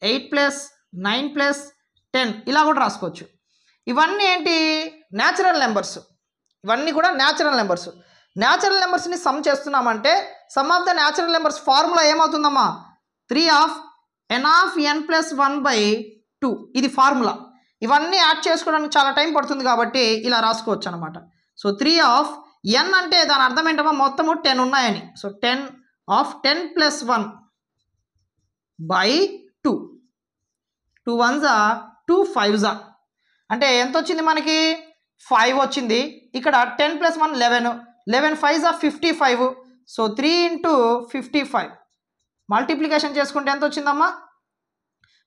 8 plus 9 plus 10 ఇలా కూడా రాసుకోవచ్చు. ఇవన్నీ ఏంటి? Natural numbers. ఇవన్నీ కూడా న్యాచురల్ నెంబర్స్. న్యాచురల్ నెంబర్స్ని సమ్ చేస్తున్నామంటే sum of the natural numbers formula ఏమవుతుందమ్మా? 3 of n of n plus 1/2 ఇది ఫార్ములా. ఇవన్నీ యాడ్ చేసుకోవడానికి చాలా టైం పడుతుంది కాబట్టి ఇలా రాసుకోవచ్చు అనమాట. సో 3 ఆఫ్ n అంటే దాని అర్థం ఏంటమ్మా? మొత్తము 10 ఉన్నాయని. So 10 of 10 plus 1/2. 2 1s 2 5s అంటే ఎంత వచ్చింది మనకి? 5 వచ్చింది. ఇక్కడ 10 plus 1 11, 11 5s 55. So 3 into 55 multiplication చేసుకుంటే ఎంత వచ్చిందమ్మా?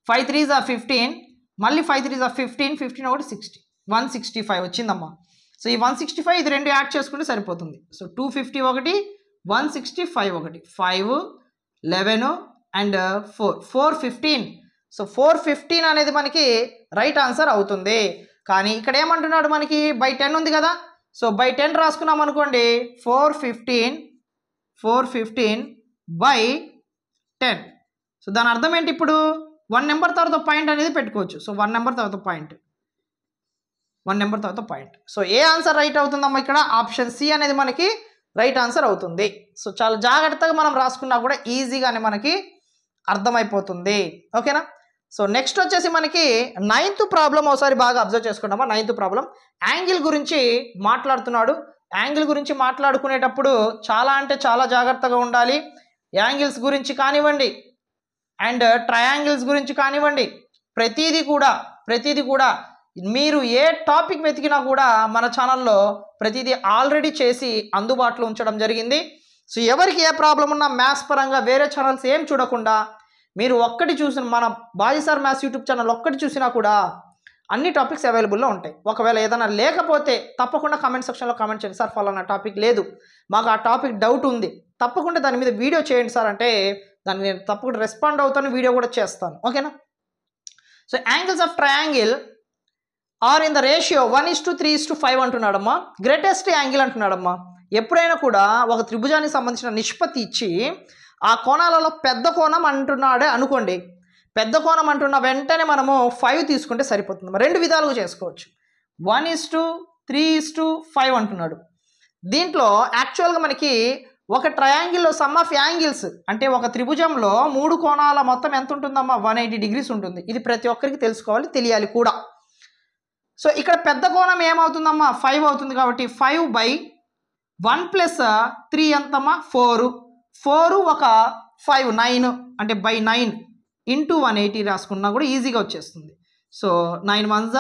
5 3s 15, మళ్ళీ 5 3s 15, 15 ఒకటి 60, 165 వచ్చిందమ్మా. సో ఈ 165 ఇది 2 యాడ్ చేసుకుంటే సరిపోతుంది. సో 250 ఒకటి, 165 ఒకటి, 5 11 అండ్ 415. సో 415 అనేది మనకి రైట్ ఆన్సర్ అవుతుంది. కానీ ఇక్కడ ఏమంటున్నాడు? మనకి బై 10 ఉంది కదా. సో బై 10 రాసుకున్నాం అనుకోండి. 415/10. సో దాని అర్థం ఏంటి? ఇప్పుడు 1 నెంబర్ తర్వాత పాయింట్ అనేది పెట్టుకోవచ్చు. సో 1 నెంబర్ తర్వాత పాయింట్, 1 నెంబర్ తర్వాత పాయింట్. సో ఏ ఆన్సర్ రైట్ అవుతుందమ్మా? ఇక్కడ ఆప్షన్ సి అనేది మనకి రైట్ ఆన్సర్ అవుతుంది. సో చాలా జాగ్రత్తగా మనం రాసుకున్నా కూడా ఈజీగానే మనకి అర్థమైపోతుంది. ఓకేనా? సో నెక్స్ట్ వచ్చేసి మనకి 9th ప్రాబ్లం ఒకసారి బాగా అబ్జర్వ్ చేసుకుంటామా. 9th ప్రాబ్లం యాంగిల్ గురించి మాట్లాడుతున్నాడు. యాంగిల్ గురించి మాట్లాడుకునేటప్పుడు చాలా అంటే చాలా జాగ్రత్తగా ఉండాలి. యాంగిల్స్ గురించి కానివ్వండి అండ్ ట్రయాంగిల్స్ గురించి కానివ్వండి, ప్రతిదీ కూడా మీరు ఏ టాపిక్ వెతికినా కూడా మన ఛానల్లో ప్రతిదీ ఆల్రెడీ చేసి అందుబాటులో ఉంచడం జరిగింది. సో ఎవరికి ఏ ప్రాబ్లం ఉన్నా మ్యాథ్స్ పరంగా వేరే ఛానల్స్ ఏం చూడకుండా మీరు ఒక్కటి చూసిన మన Baji sir maths YouTube channel ఒక్కటి చూసినా కూడా అన్ని టాపిక్స్ అవైలబుల్లో ఉంటాయి. ఒకవేళ ఏదైనా లేకపోతే తప్పకుండా కామెంట్ సెక్షన్లో కామెంట్ చేయండి. సార్ ఫలానా టాపిక్ లేదు, మాకు ఆ టాపిక్ డౌట్ ఉంది, తప్పకుండా దాని మీద వీడియో చేయండి సార్ అంటే దాన్ని నేను తప్పకుండా రెస్పాండ్ అవుతాను, వీడియో కూడా చేస్తాను. ఓకేనా? So angles of triangle are in the ratio 1:3:5 అంటున్నాడమ్మా. గ్రేటెస్ట్ యాంగిల్ అంటున్నాడమ్మా. ఎప్పుడైనా కూడా ఒక త్రిభుజానికి సంబంధించిన నిష్పత్తి ఇచ్చి ఆ కోణాలలో పెద్ద కోణం అంటున్నాడే అనుకోండి, పెద్ద కోణం అంటున్న వెంటనే మనము 5 తీసుకుంటే సరిపోతుంది. రెండు విధాలుగా చేసుకోవచ్చు. 1:3:5 అంటున్నాడు. దీంట్లో యాక్చువల్గా మనకి ఒక ట్రయాంగిల్లో సమ్ ఆఫ్ యాంగిల్స్ అంటే ఒక త్రిభుజంలో 3 కోణాల మొత్తం ఎంత ఉంటుందమ్మా? 180 డిగ్రీస్ ఉంటుంది. ఇది ప్రతి ఒక్కరికి తెలుసుకోవాలి, తెలియాలి కూడా. సో ఇక్కడ పెద్ద కోణం ఏమవుతుందమ్మా? 5 అవుతుంది. కాబట్టి 5/1 + 3 ఎంతమ్మా? 4. 4 ఒక 5 9 అంటే బై 9 ఇంటూ 180 రాసుకున్నా కూడా ఈజీగా వచ్చేస్తుంది. సో 9 1s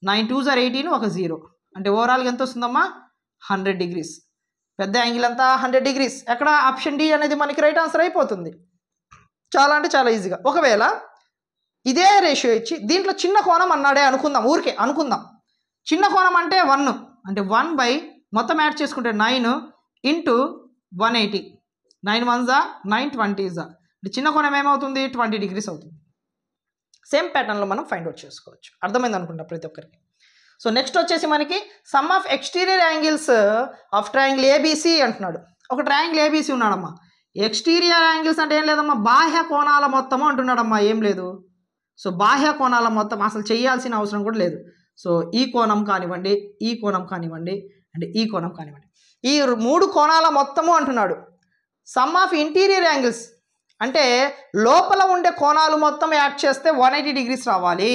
9 2s 18 ఒక 0 అంటే ఓవరాల్గా ఎంత వస్తుందమ్మా? 100 డిగ్రీస్. పెద్ద యాంగిల్ అంతా 100 డిగ్రీస్. ఎక్కడ ఆప్షన్ డి అనేది మనకి రైట్ ఆన్సర్ అయిపోతుంది. చాలా అంటే చాలా ఈజీగా. ఒకవేళ ఇదే రేషియో ఇచ్చి దీంట్లో చిన్న కోణం అన్నాడే అనుకుందాం, ఊరికే అనుకుందాం. చిన్న కోణం అంటే 1 అంటే 1 మొత్తం యాడ్ చేసుకుంటే 9 ఇంటూ 180 9 1s 9 20s అంటే చిన్న కోణం ఏమవుతుంది? 20 డిగ్రీస్ అవుతుంది. సేమ్ ప్యాటర్న్లో మనం ఫైండ్ అవుట్ చేసుకోవచ్చు. అర్థమైంది అనుకుంటా ప్రతి ఒక్కరికి. సో నెక్స్ట్ వచ్చేసి మనకి some of exterior angles of triangle ABC అంటున్నాడు. ఒక ట్రయాంగిల్ ఏబీసీ ఉన్నాడమ్మా. ఎక్స్టీరియర్ యాంగిల్స్ అంటే ఏం లేదమ్మా, బాహ్య కోణాల మొత్తము అంటున్నాడమ్మా. ఏం లేదు. సో బాహ్య కోణాల మొత్తం అసలు చేయాల్సిన అవసరం కూడా లేదు. సో ఈ కోణం కానివ్వండి, ఈ కోణం కానివ్వండి, అంటే ఈ కోణం కానివ్వండి, ఈ 3 కోణాల మొత్తము అంటున్నాడు. సమ్ ఆఫ్ ఇంటీరియర్ యాంగిల్స్ అంటే లోపల ఉండే కోణాలు మొత్తం యాడ్ చేస్తే 180 డిగ్రీస్ రావాలి.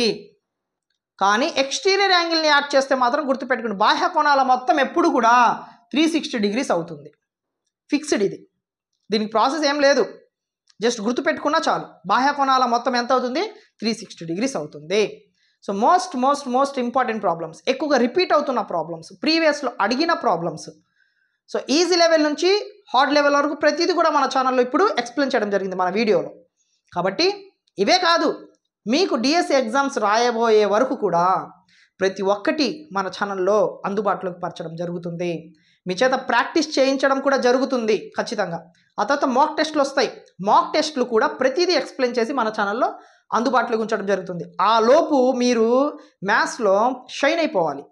కానీ ఎక్స్టీరియర్ యాంగిల్ని యాడ్ చేస్తే మాత్రం గుర్తుపెట్టుకుని బాహ్య కోణాల మొత్తం ఎప్పుడు కూడా 360 డిగ్రీస్ అవుతుంది. ఫిక్స్డ్ ఇది, దీనికి ప్రాసెస్ ఏం లేదు, జస్ట్ గుర్తుపెట్టుకున్నా చాలు. బాహ్య కోణాల మొత్తం ఎంత అవుతుంది? 360 డిగ్రీస్ అవుతుంది. సో మోస్ట్ ఇంపార్టెంట్ ప్రాబ్లమ్స్, ఎక్కువగా రిపీట్ అవుతున్న ప్రాబ్లమ్స్, ప్రీవియస్లో అడిగిన ప్రాబ్లమ్స్. సో ఈజీ లెవెల్ నుంచి హార్డ్ లెవెల్ వరకు ప్రతిదీ కూడా మన ఛానల్లో ఇప్పుడు ఎక్స్ప్లెయిన్ చేయడం జరిగింది మన వీడియోలో. కాబట్టి ఇవే కాదు, మీకు డిఎస్సి ఎగ్జామ్స్ రాయబోయే వరకు కూడా ప్రతి ఒక్కటి మన ఛానల్లో అందుబాటులోకి పరచడం జరుగుతుంది. మీ చేత ప్రాక్టీస్ చేయించడం కూడా జరుగుతుంది ఖచ్చితంగా. ఆ తర్వాత మాక్ టెస్ట్లు వస్తాయి. మాక్ టెస్ట్లు కూడా ప్రతిదీ ఎక్స్ప్లెయిన్ చేసి మన ఛానల్లో అందుబాటులోకి ఉంచడం జరుగుతుంది. ఆ లోపు మీరు మ్యాథ్స్లో షైన్ అయిపోవాలి.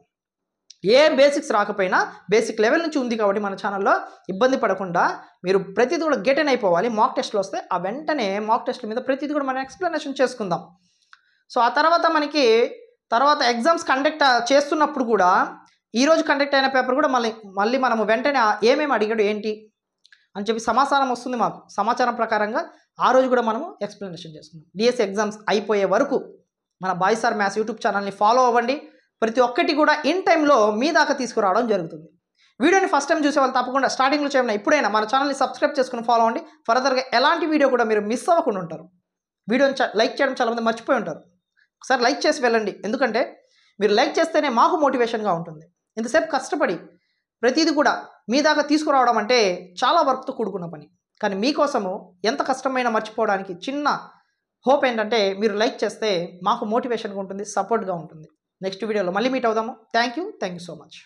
ఏ బేసిక్స్ రాకపోయినా బేసిక్ లెవెల్ నుంచి ఉంది కాబట్టి మన ఛానల్లో ఇబ్బంది పడకుండా మీరు ప్రతిదీ కూడా గెట్ ఇన్ అయిపోవాలి. మాక్ టెస్ట్లు వస్తే ఆ వెంటనే మాక్ టెస్ట్ల మీద ప్రతిదీ కూడా మనం ఎక్స్ప్లెనేషన్ చేసుకుందాం. సో ఆ తర్వాత మనకి ఎగ్జామ్స్ కండక్ట్ చేస్తున్నప్పుడు కూడా ఈరోజు కండక్ట్ అయిన పేపర్ కూడా మళ్ళీ మనము వెంటనే ఏమేమి అడిగాడు ఏంటి అని చెప్పి సమాచారం వస్తుంది మాకు. సమాచారం ప్రకారంగా ఆ రోజు కూడా మనము ఎక్స్ప్లెనేషన్ చేసుకుందాం. డిఎస్సి ఎగ్జామ్స్ అయిపోయే వరకు మన బాయ్ సార్ మ్యాథ్స్ యూట్యూబ్ ఛానల్ని ఫాలో అవ్వండి. ప్రతి ఒక్కటి కూడా ఇన్ టైంలో మీ దాకా తీసుకురావడం జరుగుతుంది. వీడియోని ఫస్ట్ టైం చూసే వాళ్ళు తప్పకుండా స్టార్టింగ్లో చేయడం ఇప్పుడైనా మన ఛానల్ని సబ్స్క్రైబ్ చేసుకుని ఫాలో అవ్వండి. ఫర్దర్గా ఎలాంటి వీడియో కూడా మీరు మిస్ అవ్వకుండా ఉంటారు. వీడియోని లైక్ చేయడం చాలామంది మర్చిపోయి ఉంటారు. ఒకసారి లైక్ చేసి వెళ్ళండి, ఎందుకంటే మీరు లైక్ చేస్తేనే మాకు మోటివేషన్గా ఉంటుంది. ఇంతసేపు కష్టపడి ప్రతిదీ కూడా మీ దాకా తీసుకురావడం అంటే చాలా వర్క్తో కూడుకున్న పని. కానీ మీకోసము ఎంత కష్టమైనా మర్చిపోవడానికి చిన్న హోప్ ఏంటంటే మీరు లైక్ చేస్తే మాకు మోటివేషన్గా ఉంటుంది, సపోర్ట్గా ఉంటుంది. నెక్స్ట్ వీడియోలో మళ్ళీ మీట్ అవుదాము. Thank you so much.